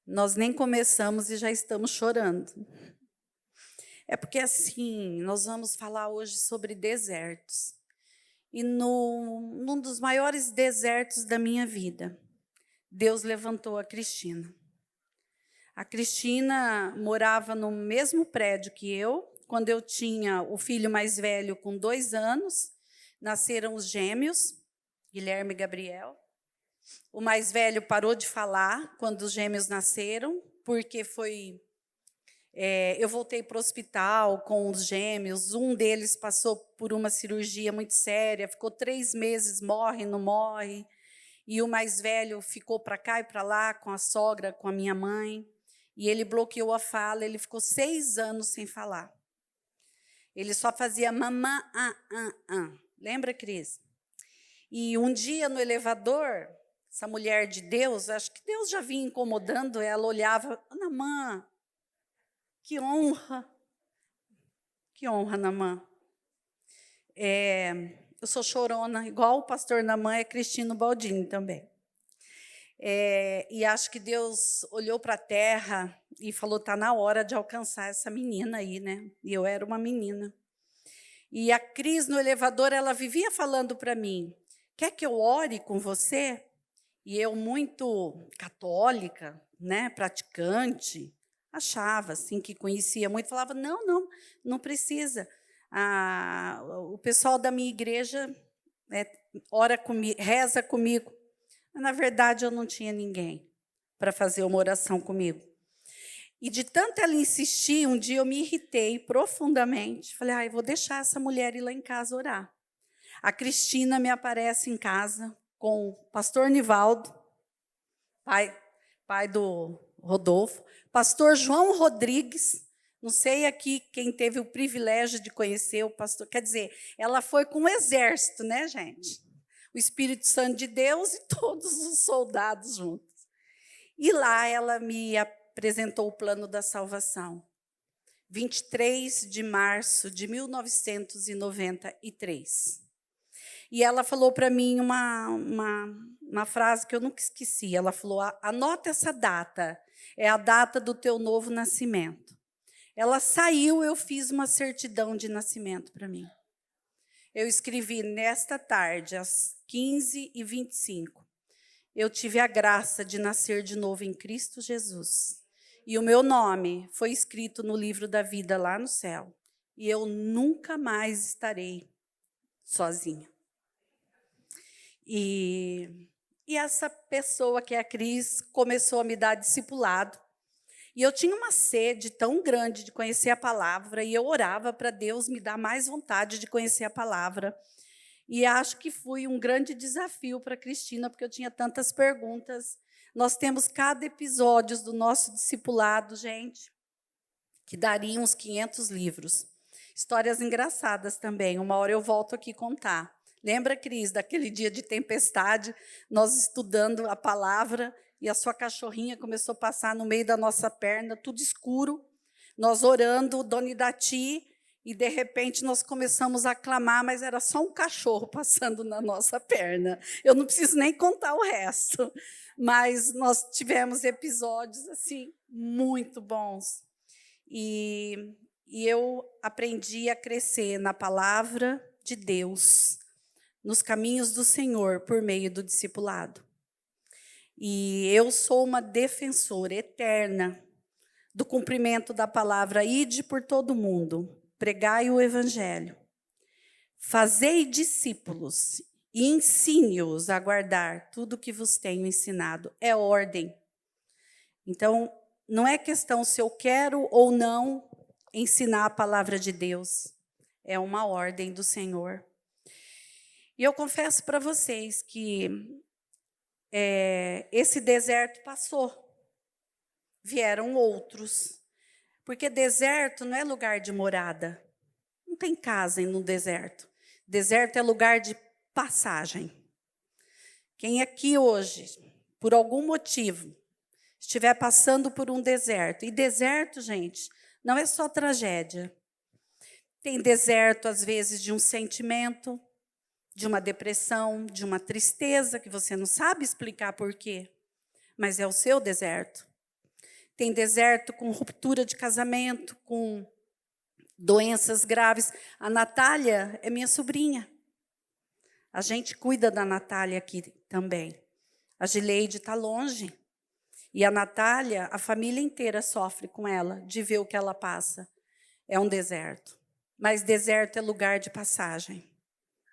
Nós nem começamos e já estamos chorando. É porque, assim, nós vamos falar hoje sobre desertos. E num dos maiores desertos da minha vida, Deus levantou a Cristina. A Cristina morava no mesmo prédio que eu. Quando eu tinha o filho mais velho com 2 anos, nasceram os gêmeos, Guilherme e Gabriel. O mais velho parou de falar quando os gêmeos nasceram, porque eu voltei para o hospital com os gêmeos. Um deles passou por uma cirurgia muito séria, ficou 3 meses, morre, não morre. E o mais velho ficou para cá e para lá com a sogra, com a minha mãe. E ele bloqueou a fala, ele ficou 6 anos sem falar. Ele só fazia mamã, Lembra, Cris? E um dia no elevador, essa mulher de Deus, acho que Deus já vinha incomodando ela, olhava, Namã, que honra, Namã. Eu sou chorona, igual o pastor Namã é Cristino Baldini também. E acho que Deus olhou para a terra e falou, está na hora de alcançar essa menina aí, né? E eu era uma menina. E a Cris, no elevador, ela vivia falando para mim, quer que eu ore com você? E eu, muito católica, né, praticante, achava assim, que conhecia muito, falava, não precisa. O pessoal da minha igreja ora comigo, reza comigo. Mas, na verdade, eu não tinha ninguém para fazer uma oração comigo. E de tanto ela insistir, um dia eu me irritei profundamente. Falei, vou deixar essa mulher ir lá em casa orar. A Cristina me aparece em casa com o pastor Nivaldo, pai do Rodolfo, pastor João Rodrigues, não sei aqui quem teve o privilégio de conhecer o pastor, quer dizer, ela foi com um exército, né, gente? O Espírito Santo de Deus e todos os soldados juntos. E lá ela me apresentou o plano da salvação. 23 de março de 1993. E ela falou para mim uma frase que eu nunca esqueci. Ela falou, anota essa data, é a data do teu novo nascimento. Ela saiu, eu fiz uma certidão de nascimento para mim. Eu escrevi nesta tarde, às 15h25. Eu tive a graça de nascer de novo em Cristo Jesus. E o meu nome foi escrito no livro da vida lá no céu. E eu nunca mais estarei sozinha. E essa pessoa, que é a Cris, começou a me dar discipulado. E eu tinha uma sede tão grande de conhecer a palavra, e eu orava para Deus me dar mais vontade de conhecer a palavra. E acho que foi um grande desafio para a Cristina, porque eu tinha tantas perguntas. Nós temos cada episódio do nosso discipulado, gente, que daria uns 500 livros. Histórias engraçadas também. Uma hora eu volto aqui contar. Lembra, Cris, daquele dia de tempestade, nós estudando a palavra e a sua cachorrinha começou a passar no meio da nossa perna, tudo escuro, nós orando, Dona Idati, e, de repente, nós começamos a clamar, mas era só um cachorro passando na nossa perna. Eu não preciso nem contar o resto, mas nós tivemos episódios assim muito bons. E eu aprendi a crescer na palavra de Deus, nos caminhos do Senhor, por meio do discipulado. E eu sou uma defensora eterna do cumprimento da palavra, ide por todo mundo, pregai o evangelho, fazei discípulos e ensine-os a guardar tudo o que vos tenho ensinado. É ordem. Então, não é questão se eu quero ou não ensinar a palavra de Deus. É uma ordem do Senhor. E eu confesso para vocês que esse deserto passou. Vieram outros. Porque deserto não é lugar de morada. Não tem casa no deserto. Deserto é lugar de passagem. Quem aqui hoje, por algum motivo, estiver passando por um deserto, e deserto, gente, não é só tragédia. Tem deserto, às vezes, de um sentimento, de uma depressão, de uma tristeza, que você não sabe explicar por quê, mas é o seu deserto. Tem deserto com ruptura de casamento, com doenças graves. A Natália é minha sobrinha. A gente cuida da Natália aqui também. A Gileide está longe. E a Natália, a família inteira sofre com ela, de ver o que ela passa. É um deserto. Mas deserto é lugar de passagem,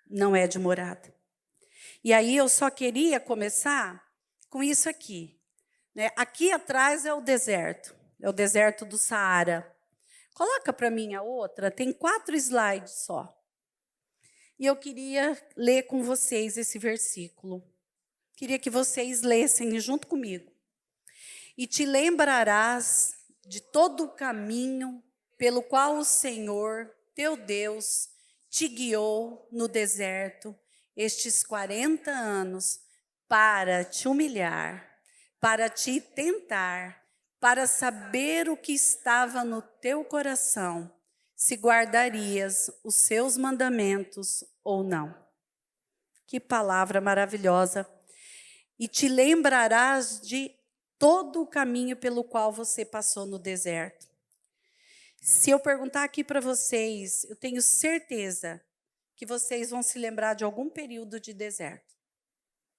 não é de morada. E aí eu só queria começar com isso aqui. Né? Aqui atrás é o deserto do Saara. Coloca para mim a outra, tem 4 slides só. E eu queria ler com vocês esse versículo. Queria que vocês lessem junto comigo. E te lembrarás de todo o caminho pelo qual o Senhor, teu Deus, te guiou no deserto estes 40 anos para te humilhar, para te tentar, para saber o que estava no teu coração, se guardarias os seus mandamentos ou não. Que palavra maravilhosa. E te lembrarás de todo o caminho pelo qual você passou no deserto. Se eu perguntar aqui para vocês, eu tenho certeza que vocês vão se lembrar de algum período de deserto.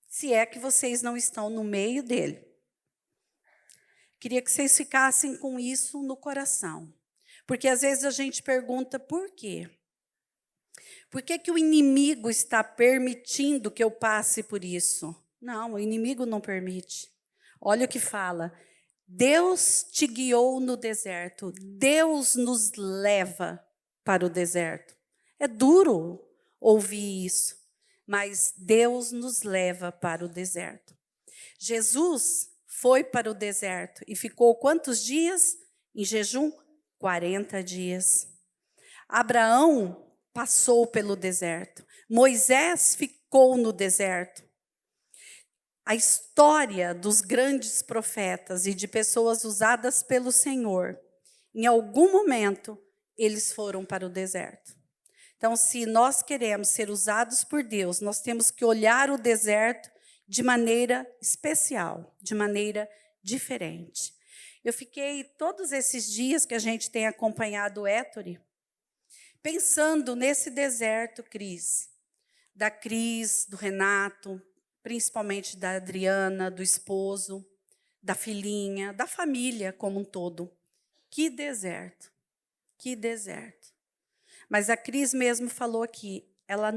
Se é que vocês não estão no meio dele. Queria que vocês ficassem com isso no coração. Porque às vezes a gente pergunta por quê? Por que que o inimigo está permitindo que eu passe por isso? Não, o inimigo não permite. Olha o que fala. Deus te guiou no deserto. Deus nos leva para o deserto. É duro ouvir isso, mas Deus nos leva para o deserto. Jesus foi para o deserto e ficou quantos dias em jejum? 40 dias. Abraão passou pelo deserto. Moisés ficou no deserto. A história dos grandes profetas e de pessoas usadas pelo Senhor, em algum momento, eles foram para o deserto. Então, se nós queremos ser usados por Deus, nós temos que olhar o deserto de maneira especial, de maneira diferente. Eu fiquei todos esses dias que a gente tem acompanhado o Ettore, pensando nesse deserto, da Cris, do Renato, principalmente da Adriana, do esposo, da filhinha, da família como um todo. Que deserto, que deserto. Mas a Cris mesmo falou aqui, ela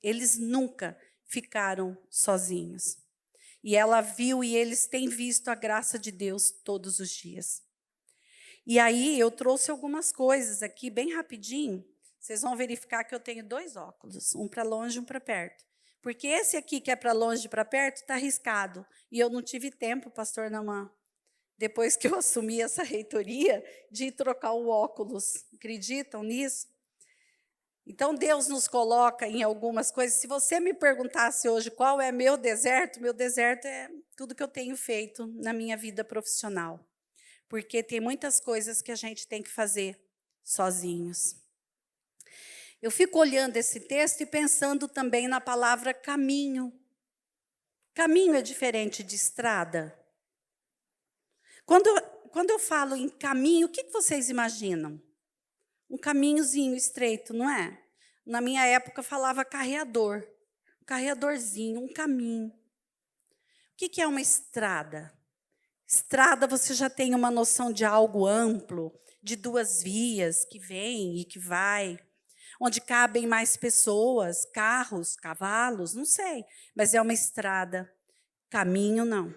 eles nunca ficaram sozinhos. E ela viu e eles têm visto a graça de Deus todos os dias. E aí eu trouxe algumas coisas aqui bem rapidinho. Vocês vão verificar que eu tenho 2 óculos, um para longe e um para perto. Porque esse aqui que é para longe e para perto está riscado. E eu não tive tempo, pastor Namã, depois que eu assumi essa reitoria, de trocar o óculos. Acreditam nisso? Então, Deus nos coloca em algumas coisas. Se você me perguntasse hoje qual é meu deserto é tudo que eu tenho feito na minha vida profissional. Porque tem muitas coisas que a gente tem que fazer sozinhos. Eu fico olhando esse texto e pensando também na palavra caminho. Caminho é diferente de estrada? Quando eu falo em caminho, o que vocês imaginam? Um caminhozinho estreito, não é? Na minha época falava carreador. Um carreadorzinho, um caminho. O que é uma estrada? Estrada, você já tem uma noção de algo amplo, de 2 vias, que vem e que vai, onde cabem mais pessoas, carros, cavalos, não sei, mas é uma estrada. Caminho, não.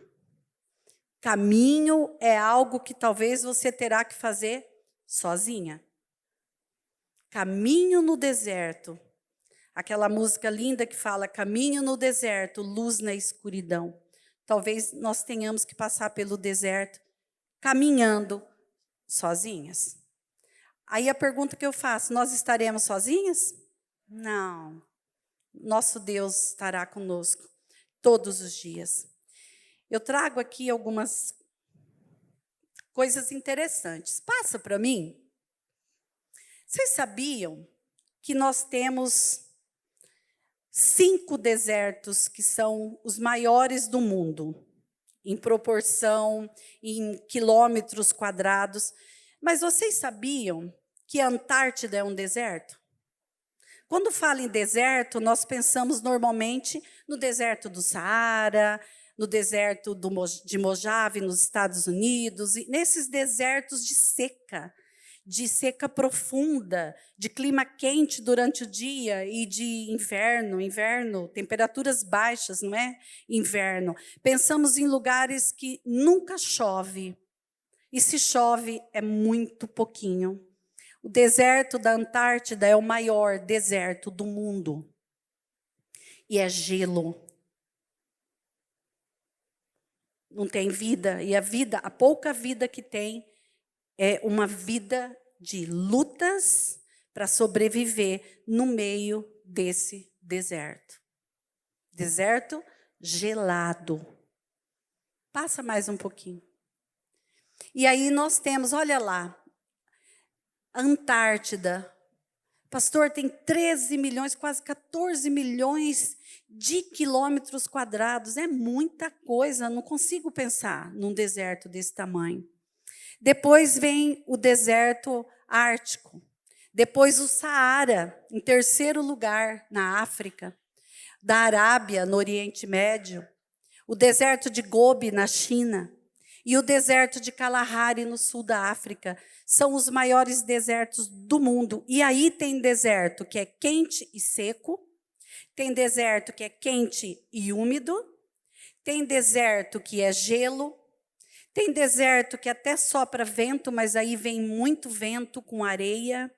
Caminho é algo que talvez você terá que fazer sozinha. Caminho no deserto. Aquela música linda que fala caminho no deserto, luz na escuridão. Talvez nós tenhamos que passar pelo deserto caminhando sozinhas. Aí a pergunta que eu faço, nós estaremos sozinhas? Não. Nosso Deus estará conosco todos os dias. Eu trago aqui algumas coisas interessantes. Passa para mim. Vocês sabiam que nós temos 5 desertos que são os maiores do mundo? em proporção, em quilômetros quadrados. Mas vocês sabiam que a Antártida é um deserto? Quando fala em deserto, nós pensamos normalmente no deserto do Saara, no deserto de Mojave, nos Estados Unidos, e nesses desertos de seca profunda, de clima quente durante o dia e de inverno, temperaturas baixas, não é? Inverno. Pensamos em lugares que nunca chove, e se chove é muito pouquinho. O deserto da Antártida é o maior deserto do mundo. E é gelo. Não tem vida. E a pouca vida que tem, é uma vida de lutas para sobreviver no meio desse deserto. Deserto gelado. Passa mais um pouquinho. E aí nós temos, olha lá, Antártida. Pastor, tem 13 milhões, quase 14 milhões de quilômetros quadrados. É muita coisa, não consigo pensar num deserto desse tamanho. Depois vem o deserto ártico. Depois o Saara, em terceiro lugar, na África. Da Arábia, no Oriente Médio. O deserto de Gobi, na China. E o deserto de Kalahari, no sul da África. São os maiores desertos do mundo. E aí tem deserto que é quente e seco. Tem deserto que é quente e úmido. Tem deserto que é gelo. Tem deserto que até sopra vento, mas aí vem muito vento com areia.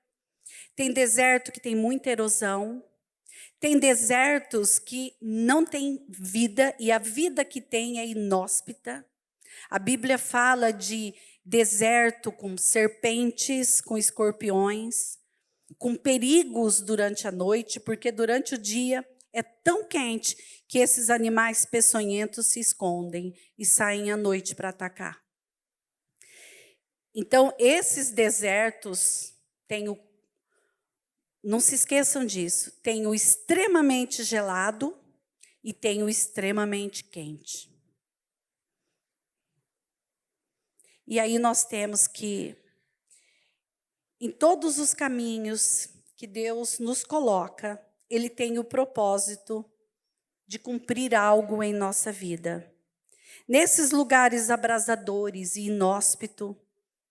Tem deserto que tem muita erosão. Tem desertos que não tem vida, e a vida que tem é inóspita. A Bíblia fala de deserto com serpentes, com escorpiões, com perigos durante a noite, porque durante o dia é tão quente que esses animais peçonhentos se escondem e saem à noite para atacar. Então, esses desertos têm o... Não se esqueçam disso. Tem o extremamente gelado e tem o extremamente quente. E aí nós temos que, em todos os caminhos que Deus nos coloca, Ele tem o propósito de cumprir algo em nossa vida. Nesses lugares abrasadores e inóspitos,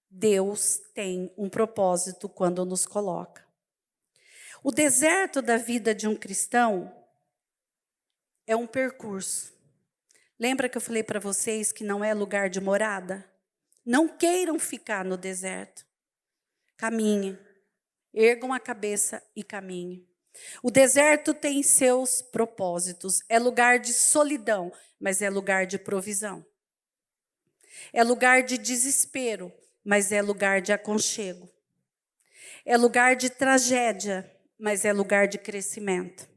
Deus tem um propósito quando nos coloca. O deserto da vida de um cristão é um percurso. Lembra que eu falei para vocês que não é lugar de morada? Não queiram ficar no deserto. Caminhem. Ergam a cabeça e caminhem. O deserto tem seus propósitos. É lugar de solidão, mas é lugar de provisão. É lugar de desespero, mas é lugar de aconchego. É lugar de tragédia, mas é lugar de crescimento.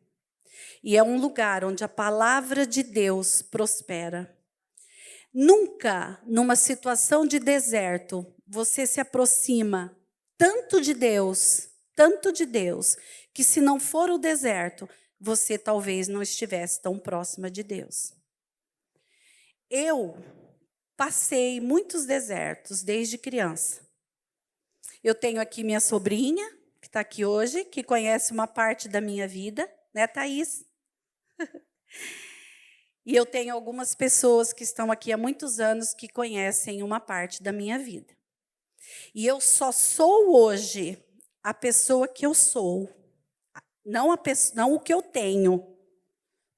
E é um lugar onde a palavra de Deus prospera. Nunca, numa situação de deserto, você se aproxima tanto de Deus, que se não for o deserto, você talvez não estivesse tão próxima de Deus. Eu passei muitos desertos desde criança. Eu tenho aqui minha sobrinha, que está aqui hoje, que conhece uma parte da minha vida, né, Thaís? E eu tenho algumas pessoas que estão aqui há muitos anos que conhecem uma parte da minha vida. E eu só sou hoje a pessoa que eu sou, não o que eu tenho.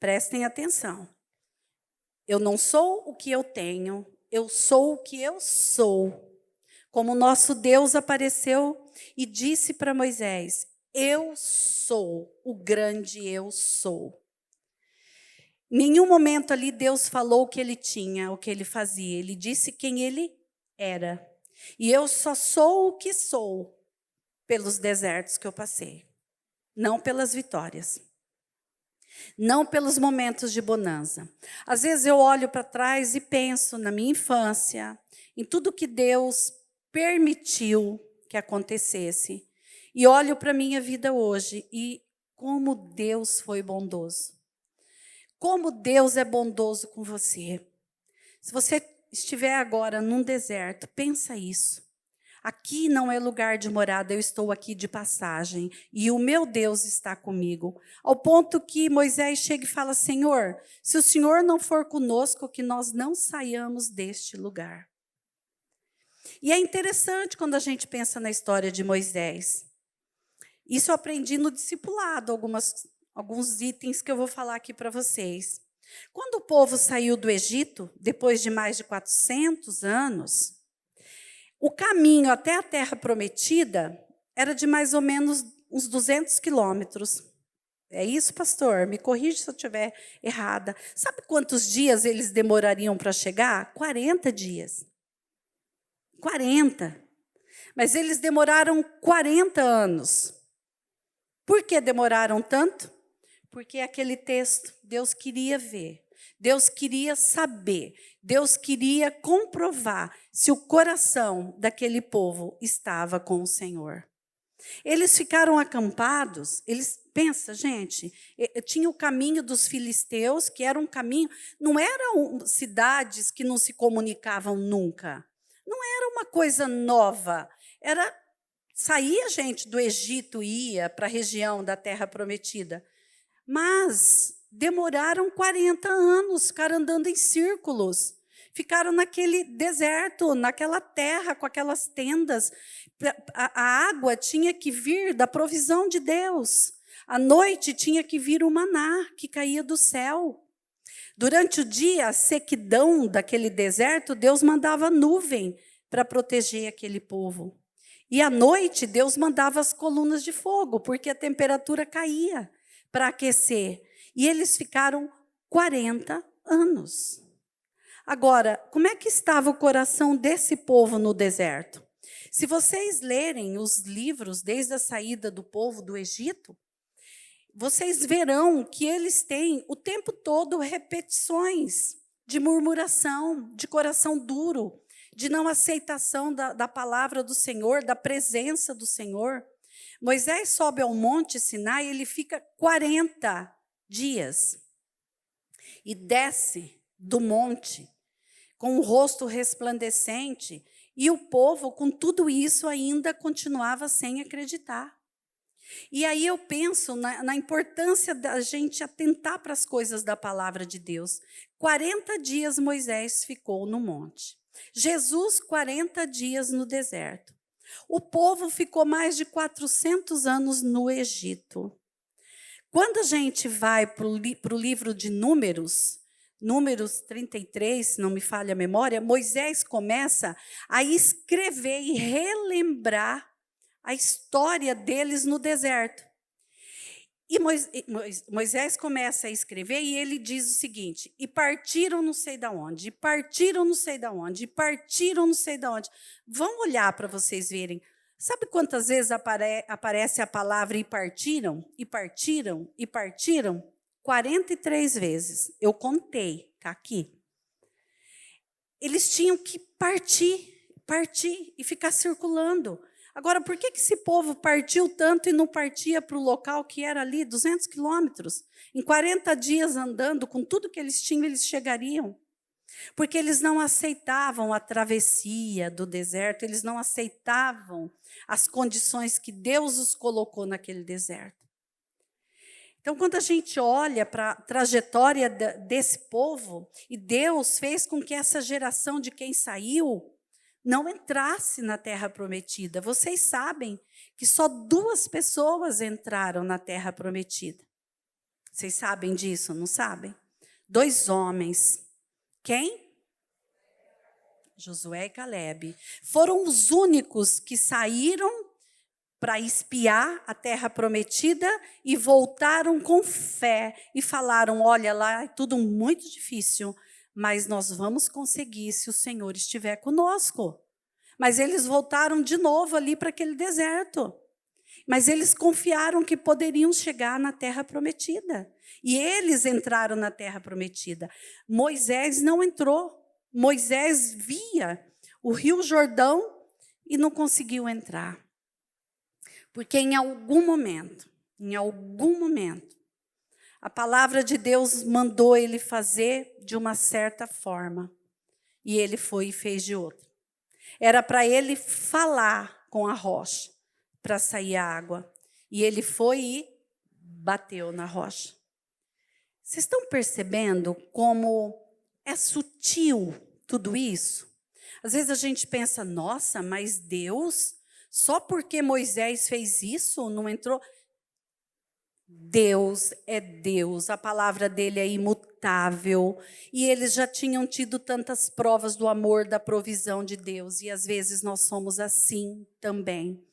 Prestem atenção. Eu não sou o que eu tenho, eu sou o que eu sou. Como o nosso Deus apareceu e disse para Moisés: eu sou o grande eu sou. Em nenhum momento ali Deus falou o que ele tinha, o que ele fazia. Ele disse quem ele era. E eu só sou o que sou pelos desertos que eu passei. Não pelas vitórias. Não pelos momentos de bonança. Às vezes eu olho para trás e penso na minha infância, em tudo que Deus permitiu que acontecesse. E olho para a minha vida hoje e como Deus foi bondoso. Como Deus é bondoso com você. Se você estiver agora num deserto, pensa isso. Aqui não é lugar de morada, eu estou aqui de passagem, e o meu Deus está comigo. Ao ponto que Moisés chega e fala: Senhor, se o Senhor não for conosco, que nós não saiamos deste lugar. E é interessante quando a gente pensa na história de Moisés. Isso eu aprendi no discipulado, alguns itens que eu vou falar aqui para vocês. Quando o povo saiu do Egito, depois de mais de 400 anos, o caminho até a terra prometida era de mais ou menos uns 200 quilômetros. É isso, pastor? Me corrija se eu estiver errada. Sabe quantos dias eles demorariam para chegar? 40 dias. 40. Mas eles demoraram 40 anos. Por que demoraram tanto? Porque aquele texto, Deus queria ver, Deus queria saber, Deus queria comprovar se o coração daquele povo estava com o Senhor. Eles ficaram acampados, pensa, gente, tinha o caminho dos filisteus, que era um caminho, não eram cidades que não se comunicavam nunca, não era uma coisa nova, saía gente do Egito, ia para a região da Terra Prometida, mas demoraram 40 anos, ficaram andando em círculos. Ficaram naquele deserto, naquela terra, com aquelas tendas. A água tinha que vir da provisão de Deus. À noite tinha que vir o maná, que caía do céu. Durante o dia, a sequidão daquele deserto, Deus mandava nuvem para proteger aquele povo. E à noite, Deus mandava as colunas de fogo, porque a temperatura caía para aquecer. E eles ficaram 40 anos. Agora, como é que estava o coração desse povo no deserto? Se vocês lerem os livros desde a saída do povo do Egito, vocês verão que eles têm o tempo todo repetições de murmuração, de coração duro, de não aceitação da palavra do Senhor, da presença do Senhor. Moisés sobe ao monte Sinai, ele fica 40 dias e desce do monte com o rosto resplandecente, e o povo, com tudo isso, ainda continuava sem acreditar. E aí eu penso na importância da gente atentar para as coisas da palavra de Deus. 40 dias Moisés ficou no monte. Jesus, 40 dias no deserto. O povo ficou mais de 400 anos no Egito. Quando a gente vai para o livro de Números 33, se não me falha a memória, Moisés começa a escrever e relembrar a história deles no deserto. E Moisés começa a escrever e ele diz o seguinte: e partiram não sei da onde, e partiram não sei da onde, e partiram não sei da onde. Vão olhar para vocês verem. Sabe quantas vezes aparece a palavra e partiram, e partiram, e partiram? 43 vezes. Eu contei, está aqui. Eles tinham que partir e ficar circulando. Agora, por que esse povo partiu tanto e não partia para o local que era ali, 200 quilômetros? Em 40 dias andando, com tudo que eles tinham, eles chegariam. Porque eles não aceitavam a travessia do deserto, eles não aceitavam as condições que Deus os colocou naquele deserto. Então, quando a gente olha para a trajetória desse povo, e Deus fez com que essa geração de quem saiu não entrasse na terra prometida. Vocês sabem que só 2 pessoas entraram na terra prometida. Vocês sabem disso, não sabem? 2 homens. Quem? Josué e Calebe. Foram os únicos que saíram para espiar a terra prometida e voltaram com fé e falaram: olha, lá é tudo muito difícil, mas nós vamos conseguir se o Senhor estiver conosco. Mas eles voltaram de novo ali para aquele deserto. Mas eles confiaram que poderiam chegar na terra prometida. E eles entraram na terra prometida. Moisés não entrou. Moisés via o Rio Jordão e não conseguiu entrar. Porque em algum momento, a palavra de Deus mandou ele fazer de uma certa forma. e ele foi e fez de outra. Era para ele falar com a rocha, para sair a água. E ele foi e bateu na rocha. Vocês estão percebendo como é sutil tudo isso? Às vezes a gente pensa, nossa, mas Deus, só porque Moisés fez isso, não entrou? Deus é Deus, a palavra dele é imutável. E eles já tinham tido tantas provas do amor, da provisão de Deus. E às vezes nós somos assim também.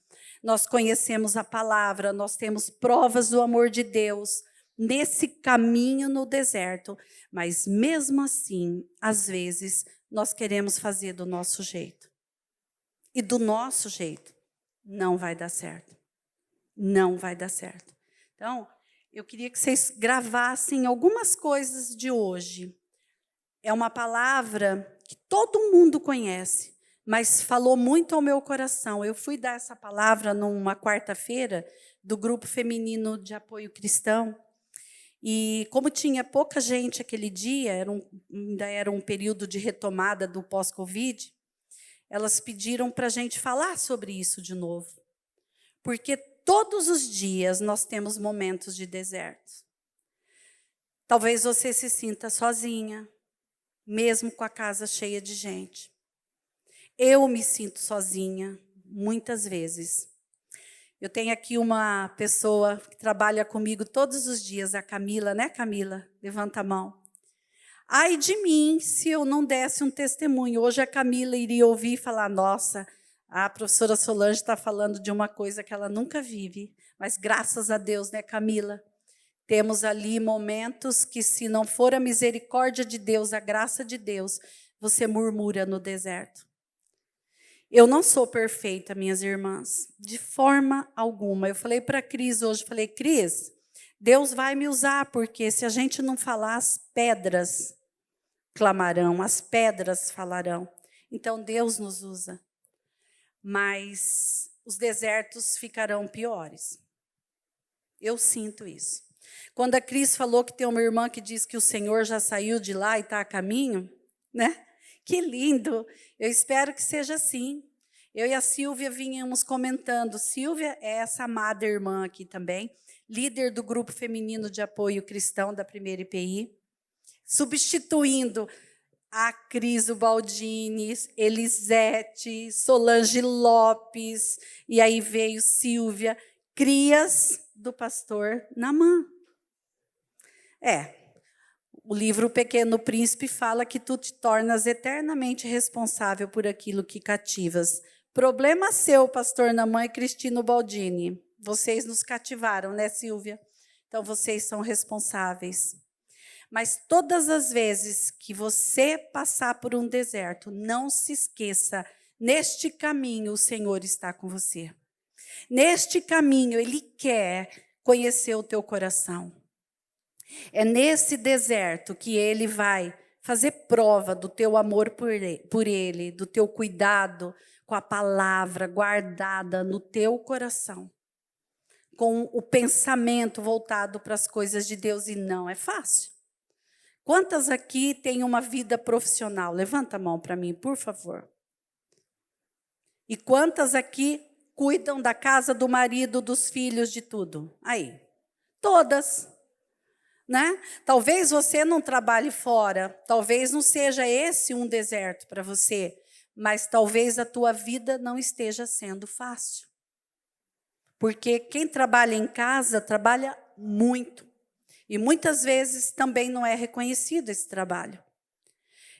Nós conhecemos a palavra, nós temos provas do amor de Deus nesse caminho no deserto. Mas mesmo assim, às vezes, nós queremos fazer do nosso jeito. E do nosso jeito não vai dar certo. Não vai dar certo. Então, eu queria que vocês gravassem algumas coisas de hoje. É uma palavra que todo mundo conhece, mas falou muito ao meu coração. Eu fui dar essa palavra numa quarta-feira do grupo feminino de apoio cristão. E como tinha pouca gente aquele dia, ainda era um período de retomada do pós-Covid, elas pediram para a gente falar sobre isso de novo. Porque todos os dias nós temos momentos de deserto. Talvez você se sinta sozinha, mesmo com a casa cheia de gente. Eu me sinto sozinha, muitas vezes. Eu tenho aqui uma pessoa que trabalha comigo todos os dias, a Camila, né, Camila? Levanta a mão. Ai de mim, se eu não desse um testemunho. Hoje a Camila iria ouvir e falar, nossa, a professora Solange está falando de uma coisa que ela nunca vive. Mas graças a Deus, né, Camila? Temos ali momentos que, se não for a misericórdia de Deus, a graça de Deus, você murmura no deserto. Eu não sou perfeita, minhas irmãs, de forma alguma. Eu falei para a Cris hoje, falei, Cris, Deus vai me usar, porque se a gente não falar, as pedras clamarão, as pedras falarão. Então, Deus nos usa. Mas os desertos ficarão piores. Eu sinto isso. Quando a Cris falou que tem uma irmã que diz que o Senhor já saiu de lá e está a caminho, né? Que lindo! Eu espero que seja assim. Eu e a Silvia vínhamos comentando. Silvia é essa amada irmã aqui também, líder do grupo feminino de apoio cristão da primeira IPI, substituindo a Cris Baldini, Elisete, Solange Lopes, e aí veio Silvia, crias do pastor Naamã. O livro O Pequeno Príncipe fala que tu te tornas eternamente responsável por aquilo que cativas. Problema seu, pastor Naamã e Cristino Baldini. Vocês nos cativaram, né, Silvia? Então, vocês são responsáveis. Mas todas as vezes que você passar por um deserto, não se esqueça, neste caminho o Senhor está com você. Neste caminho, Ele quer conhecer o teu coração. É nesse deserto que Ele vai fazer prova do teu amor por Ele, do teu cuidado com a palavra guardada no teu coração, com o pensamento voltado para as coisas de Deus, e não é fácil. Quantas aqui têm uma vida profissional? Levanta a mão para mim, por favor. E quantas aqui cuidam da casa, do marido, dos filhos, de tudo? Aí, todas. Né? Talvez você não trabalhe fora, talvez não seja esse um deserto para você, mas talvez a tua vida não esteja sendo fácil. Porque quem trabalha em casa trabalha muito. E muitas vezes também não é reconhecido esse trabalho.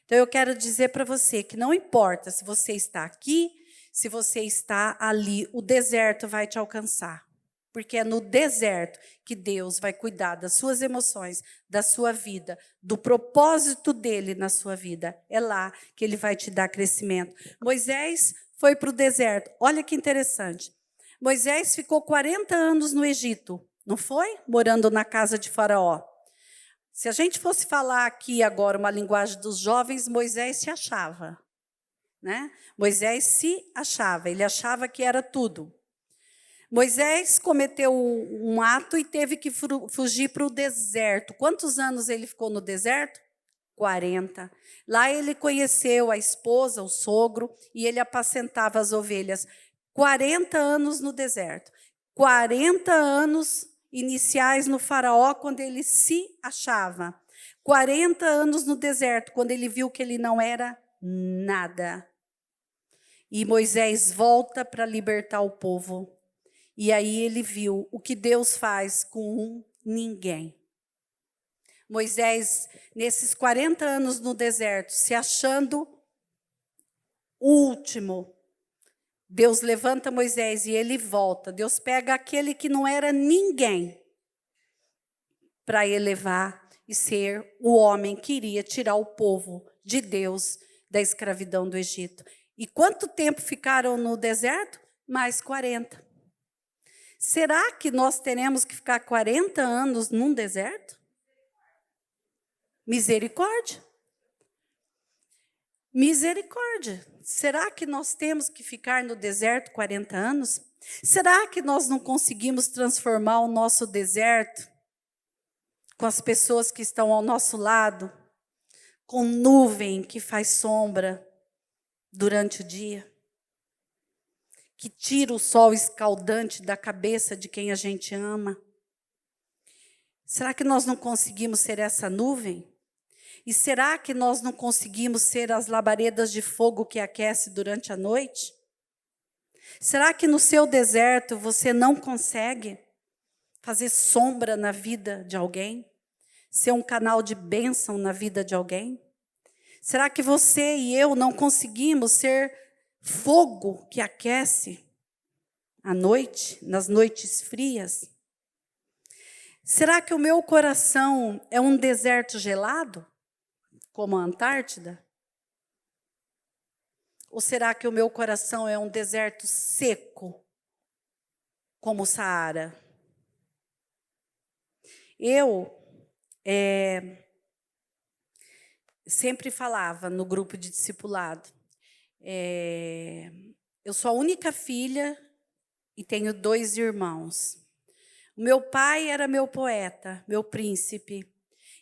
Então eu quero dizer para você que não importa se você está aqui, se você está ali, o deserto vai te alcançar. Porque é no deserto que Deus vai cuidar das suas emoções, da sua vida, do propósito dele na sua vida. É lá que ele vai te dar crescimento. Moisés foi para o deserto. Olha que interessante. Moisés ficou 40 anos no Egito, não foi? Morando na casa de Faraó. Se a gente fosse falar aqui agora uma linguagem dos jovens, Moisés se achava. Né? Moisés se achava, ele achava que era tudo. Moisés cometeu um ato e teve que fugir para o deserto. Quantos anos ele ficou no deserto? 40. Lá ele conheceu a esposa, o sogro, e ele apacentava as ovelhas. 40 anos no deserto. 40 anos iniciais no Faraó, quando ele se achava. 40 anos no deserto, quando ele viu que ele não era nada. E Moisés volta para libertar o povo. E aí ele viu o que Deus faz com um ninguém. Moisés, nesses 40 anos no deserto, se achando o último, Deus levanta Moisés e ele volta. Deus pega aquele que não era ninguém para elevar e ser o homem que iria tirar o povo de Deus da escravidão do Egito. E quanto tempo ficaram no deserto? Mais 40. Será que nós teremos que ficar 40 anos num deserto? Misericórdia. Misericórdia. Será que nós temos que ficar no deserto 40 anos? Será que nós não conseguimos transformar o nosso deserto com as pessoas que estão ao nosso lado, com nuvem que faz sombra durante o dia, que tira o sol escaldante da cabeça de quem a gente ama? Será que nós não conseguimos ser essa nuvem? E será que nós não conseguimos ser as labaredas de fogo que aquece durante a noite? Será que no seu deserto você não consegue fazer sombra na vida de alguém? Ser um canal de bênção na vida de alguém? Será que você e eu não conseguimos ser fogo que aquece à noite, nas noites frias? Será que o meu coração é um deserto gelado, como a Antártida? Ou será que o meu coração é um deserto seco, como o Saara? Eu sempre falava no grupo de discipulado, eu sou a única filha e tenho 2 irmãos. O meu pai era meu poeta, meu príncipe,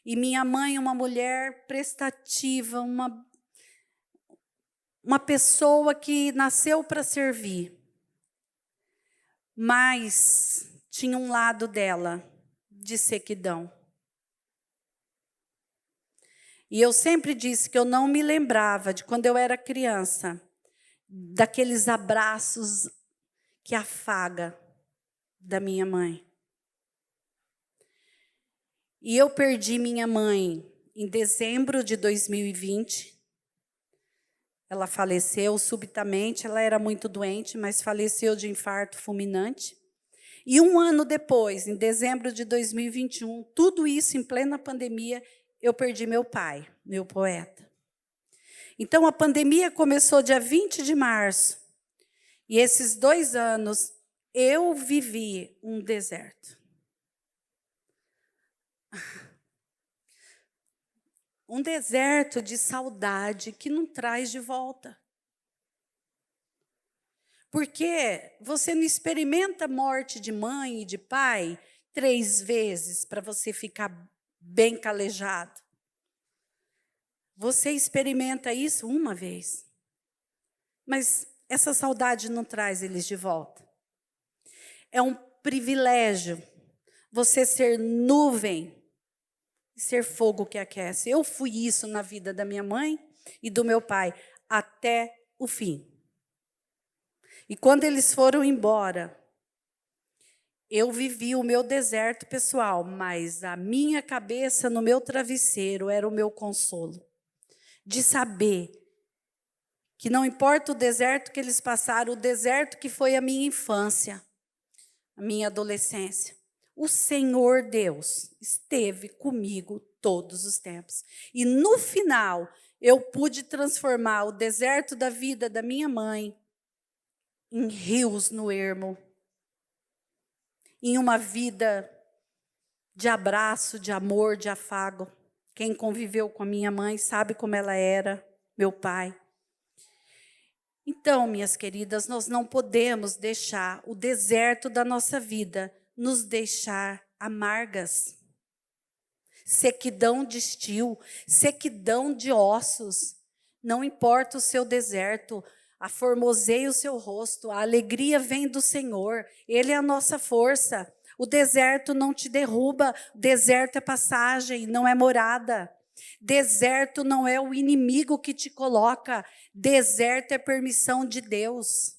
e minha mãe uma mulher prestativa, uma pessoa que nasceu para servir, mas tinha um lado dela de sequidão. E eu sempre disse que eu não me lembrava de quando eu era criança, daqueles abraços que afaga da minha mãe. E eu perdi minha mãe em dezembro de 2020. Ela faleceu subitamente, ela era muito doente, mas faleceu de infarto fulminante. E 1 ano depois, em dezembro de 2021, tudo isso em plena pandemia, eu perdi meu pai, meu poeta. Então, a pandemia começou dia 20 de março. E esses 2 anos, eu vivi um deserto. Um deserto de saudade que não traz de volta. Porque você não experimenta morte de mãe e de pai 3 vezes para você ficar bem calejado. Você experimenta isso uma vez. Mas essa saudade não traz eles de volta. É um privilégio você ser nuvem e ser fogo que aquece. Eu fui isso na vida da minha mãe e do meu pai até o fim. E quando eles foram embora, eu vivi o meu deserto pessoal, mas a minha cabeça no meu travesseiro era o meu consolo. De saber que não importa o deserto que eles passaram, o deserto que foi a minha infância, a minha adolescência, o Senhor Deus esteve comigo todos os tempos. E no final, eu pude transformar o deserto da vida da minha mãe em rios no ermo, em uma vida de abraço, de amor, de afago. Quem conviveu com a minha mãe sabe como ela era, meu pai. Então, minhas queridas, nós não podemos deixar o deserto da nossa vida nos deixar amargas. sequidão de estio, sequidão de ossos. Não importa o seu deserto, aformoseie o seu rosto, a alegria vem do Senhor, Ele é a nossa força. O deserto não te derruba, deserto é passagem, não é morada. Deserto não é o inimigo que te coloca, deserto é permissão de Deus.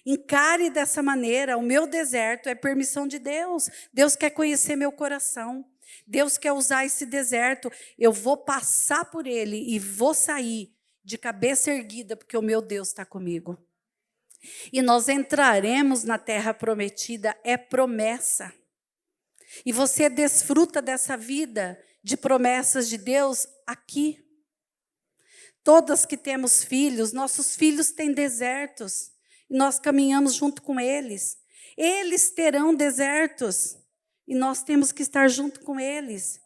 Encare dessa maneira, o meu deserto é permissão de Deus. Deus quer conhecer meu coração. Deus quer usar esse deserto. Eu vou passar por ele e vou sair de cabeça erguida, porque o meu Deus está comigo. E nós entraremos na terra prometida, é promessa. E você desfruta dessa vida de promessas de Deus aqui. Todas que temos filhos, nossos filhos têm desertos. E nós caminhamos junto com eles. Eles terão desertos. E nós temos que estar junto com eles.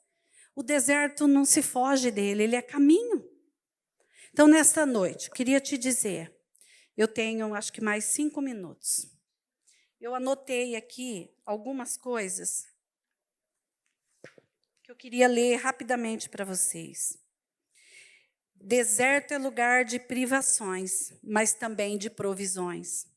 O deserto não se foge dele, ele é caminho. Então, nesta noite, eu queria te dizer, eu tenho acho que mais 5 minutos. Eu anotei aqui algumas coisas que eu queria ler rapidamente para vocês. Deserto é lugar de privações, mas também de provisões.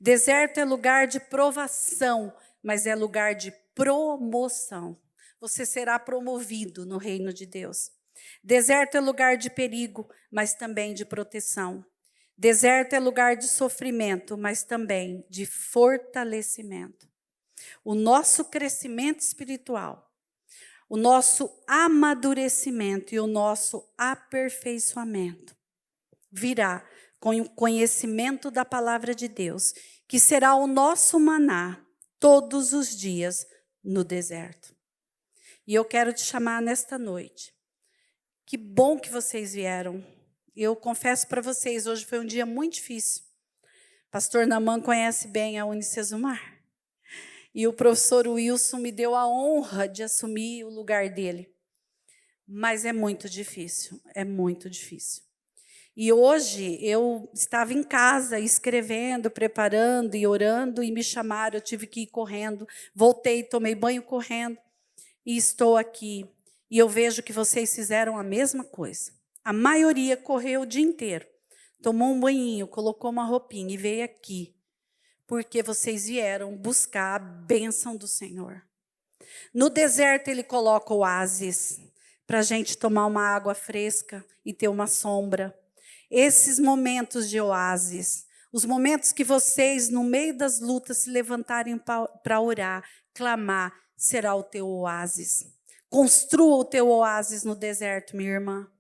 Deserto é lugar de provação, mas é lugar de promoção. Você será promovido no reino de Deus. Deserto é lugar de perigo, mas também de proteção. Deserto é lugar de sofrimento, mas também de fortalecimento. O nosso crescimento espiritual, o nosso amadurecimento e o nosso aperfeiçoamento virá com o conhecimento da palavra de Deus, que será o nosso maná todos os dias no deserto. E eu quero te chamar nesta noite. Que bom que vocês vieram. Eu confesso para vocês, hoje foi um dia muito difícil. Pastor Naamã conhece bem a Unicesumar. E o professor Wilson me deu a honra de assumir o lugar dele. Mas é muito difícil, é muito difícil. E hoje eu estava em casa escrevendo, preparando e orando e me chamaram, eu tive que ir correndo. Voltei, tomei banho correndo e estou aqui. E eu vejo que vocês fizeram a mesma coisa. A maioria correu o dia inteiro, tomou um banhinho, colocou uma roupinha e veio aqui. Porque vocês vieram buscar a bênção do Senhor. No deserto ele coloca oásis, para a gente tomar uma água fresca e ter uma sombra. Esses momentos de oásis, os momentos que vocês, no meio das lutas, se levantarem para orar, clamar, será o teu oásis. Construa o teu oásis no deserto, minha irmã.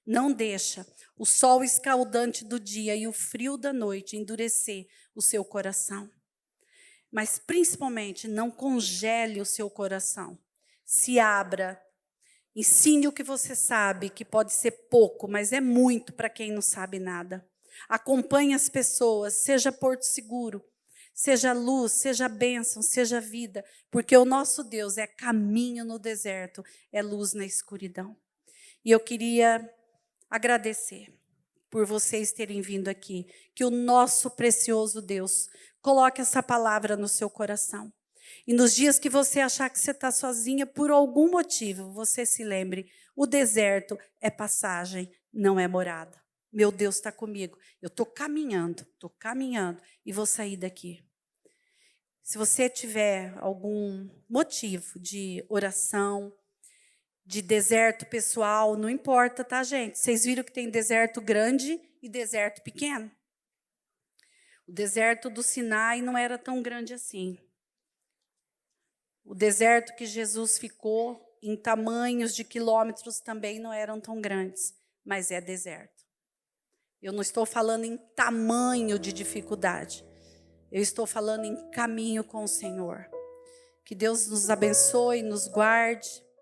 Não deixa o sol escaldante do dia e o frio da noite endurecer o seu coração. Mas, principalmente, não congele o seu coração. Se abra. Ensine o que você sabe, que pode ser pouco, mas é muito para quem não sabe nada. Acompanhe as pessoas, seja porto seguro, seja luz, seja bênção, seja vida, porque o nosso Deus é caminho no deserto, é luz na escuridão. E eu queria agradecer por vocês terem vindo aqui, que o nosso precioso Deus coloque essa palavra no seu coração. E nos dias que você achar que você está sozinha, por algum motivo, você se lembre, o deserto é passagem, não é morada. Meu Deus está comigo, eu estou caminhando e vou sair daqui. Se você tiver algum motivo de oração, de deserto pessoal, não importa, tá, gente? Vocês viram que tem deserto grande e deserto pequeno? O deserto do Sinai não era tão grande assim. O deserto que Jesus ficou, em tamanhos de quilômetros, também não eram tão grandes, mas é deserto. Eu não estou falando em tamanho de dificuldade. Eu estou falando em caminho com o Senhor. Que Deus nos abençoe, nos guarde.